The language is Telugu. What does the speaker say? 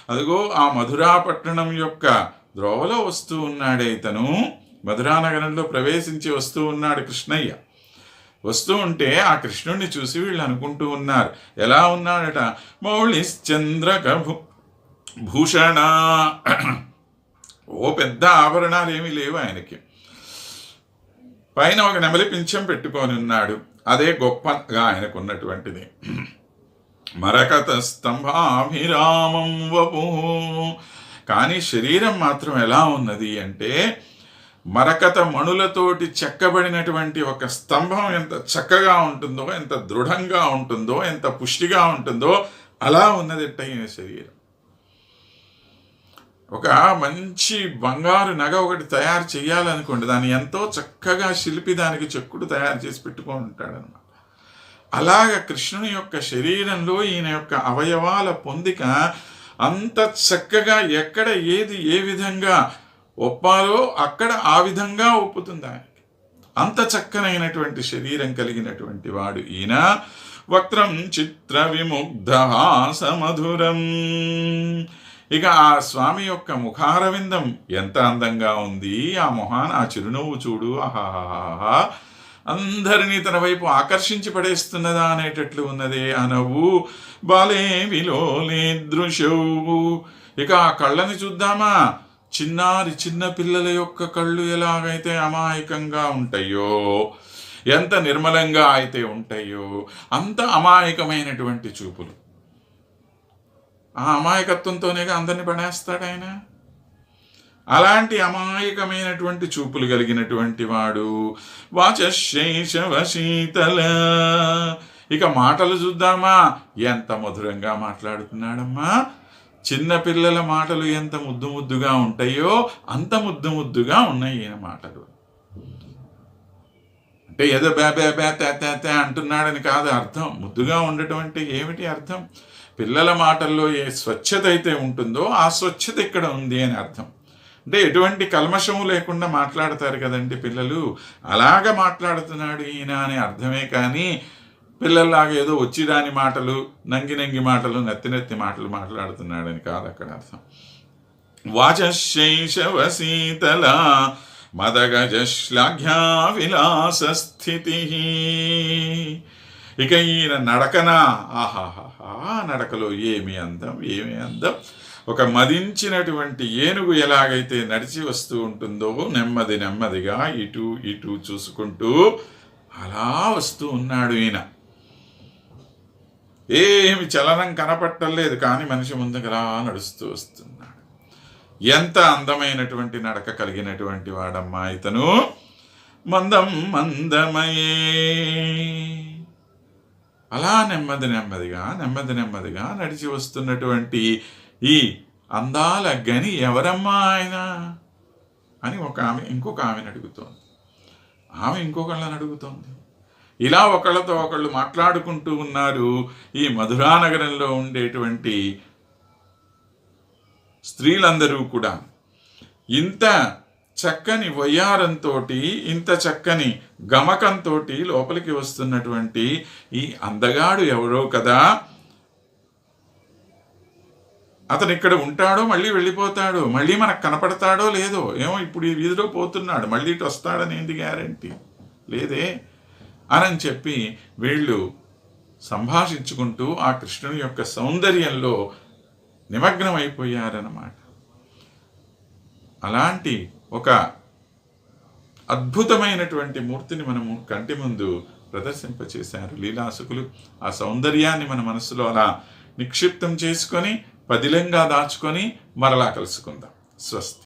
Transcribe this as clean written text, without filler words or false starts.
అదిగో ఆ మధురా పట్టణం యొక్క ద్రోవలో వస్తూ ఉన్నాడే ఇతను, మధురా నగరంలో ప్రవేశించి వస్తూ ఉన్నాడు కృష్ణయ్య. వస్తూ ఉంటే ఆ కృష్ణుణ్ణి చూసి వీళ్ళు అనుకుంటూ ఉన్నారు, ఎలా ఉన్నాడట, మౌళిశ్చంద్రక భూషణ, ఓ పెద్ద ఆభరణాలు ఏమీ లేవు ఆయనకి, పైన ఒక నెమలి పింఛం పెట్టుకొని ఉన్నాడు, అదే గొప్పగా ఆయనకు ఉన్నటువంటిది. మరకత స్తంభాభిరామం వపు, కానీ శరీరం మాత్రం ఎలా ఉన్నది అంటే మరకత మణులతోటి చెక్కబడినటువంటి ఒక స్తంభం ఎంత చక్కగా ఉంటుందో, ఎంత దృఢంగా ఉంటుందో, ఎంత పుష్టిగా ఉంటుందో అలా ఉన్నదిట ఈయన శరీరం. ఒక మంచి బంగారు నగ ఒకటి తయారు చేయాలనుకోండి, దాన్ని ఎంతో చక్కగా శిల్పి దానికి చెక్కుడు తయారు చేసి పెట్టుకొని ఉంటాడనమాట. అలాగ కృష్ణుని యొక్క శరీరంలో ఈయన యొక్క అవయవాల పొందిక అంత చక్కగా ఎక్కడ ఏది ఏ విధంగా ఒప్పాలో అక్కడ ఆ విధంగా ఒప్పుతుంది ఆయనకి. అంత చక్కనైనటువంటి శరీరం కలిగినటువంటి వాడు ఈయన. వక్త్రం చిత్ర విముగ్ధ హాసమధురం, ఇక ఆ స్వామి యొక్క ముఖారవిందం ఎంత అందంగా ఉంది, ఆ మొహాన ఆ చిరునవ్వు చూడు, ఆహాహా, అందరినీ తన వైపు ఆకర్షించి పడేస్తున్నదా అనేటట్లు ఉన్నదే ఆ నవ్వు. బాలే విలోలే దృశవు, ఇక ఆ కళ్ళని చూద్దామా, చిన్న పిల్లల యొక్క కళ్ళు ఎలాగైతే అమాయకంగా ఉంటాయో, ఎంత నిర్మలంగా అయితే ఉంటాయో అంత అమాయకమైనటువంటి చూపులు. ఆ అమాయకత్వంతోనేగా అందరిని పడేస్తాడు ఆయన. అలాంటి అమాయకమైనటువంటి చూపులు కలిగినటువంటి వాడు. వాచశైశవ శీతల, ఇక మాటలు చూద్దామా, ఎంత మధురంగా మాట్లాడుతున్నాడమ్మా. చిన్నపిల్లల మాటలు ఎంత ముద్దు ముద్దుగా ఉంటాయో అంత ముద్దు ముద్దుగా ఉన్నాయి ఈయన మాటలు. అంటే ఏదో బే బే బే తే అంటున్నాడని కాదు అర్థం. ముద్దుగా ఉండటం అంటే ఏమిటి అర్థం? పిల్లల మాటల్లో ఏ స్వచ్ఛత అయితే ఉంటుందో ఆ స్వచ్ఛత ఇక్కడ ఉంది అని అర్థం. అంటే ఎటువంటి కల్మషము లేకుండా మాట్లాడతారు కదండి పిల్లలు, అలాగ మాట్లాడుతున్నాడు ఈయన అని అర్థమే. కానీ పిల్లల్లాగా ఏదో వచ్చిరాని మాటలు, నంగి మాటలు, నెత్తి మాటలు మాట్లాడుతున్నాడని కాదు అక్కడ అర్థం. వాచశైశవ శీతల మదగజ శ్లాఘ్యా విలాస స్థితి, ఇక ఈయన నడకన ఆహాహా, నడకలో ఏమి అందం, ఏమి అందం. ఒక మదించినటువంటి ఏనుగు ఎలాగైతే నడిచి వస్తూ ఉంటుందో నెమ్మదిగా ఇటు చూసుకుంటూ అలా వస్తూ ఉన్నాడు ఈయన. ఏమి చలనం కనపట్టలేదు, కానీ మనిషి ముందుకు అలా నడుస్తూ వస్తున్నాడు. ఎంత అందమైనటువంటి నడక కలిగినటువంటి వాడమ్మా ఇతను. మందమయే, అలా నెమ్మదిగా నడిచి వస్తున్నటువంటి ఈ అందాల గని ఎవరమ్మా ఆయన అని ఒక ఆమె ఇంకొక ఆమెను అడుగుతోంది. ఆమె ఇంకొకళ్ళని అడుగుతోంది. ఇలా ఒకళ్ళతో ఒకళ్ళు మాట్లాడుకుంటూ ఉన్నారు ఈ మధురానగరంలో ఉండేటువంటి స్త్రీలందరూ కూడా. ఇంత చక్కని వయ్యారంతో, ఇంత చక్కని గమకంతో లోపలికి వస్తున్నటువంటి ఈ అందగాడు ఎవరో కదా, అతను ఇక్కడ ఉంటాడో మళ్ళీ వెళ్ళిపోతాడో, మళ్ళీ మనకు కనపడతాడో లేదో, ఏమో ఇప్పుడు ఈ వీధిలో పోతున్నాడు, మళ్ళీ ఇటు వస్తాడని ఏంటి గ్యారంటీ లేదే అని చెప్పి వీళ్ళు సంభాషించుకుంటూ ఆ కృష్ణుని యొక్క సౌందర్యంలో నిమగ్నమైపోయారన్నమాట. అలాంటి ఒక అద్భుతమైనటువంటి మూర్తిని మనము కంటి ముందు ప్రదర్శింపచేశారు లీలాసుకులు. ఆ సౌందర్యాన్ని మన మనసులో అలా నిక్షిప్తం చేసుకొని పదిలంగా దాచుకొని మరలా కలుసుకుందాం. స్వస్తి.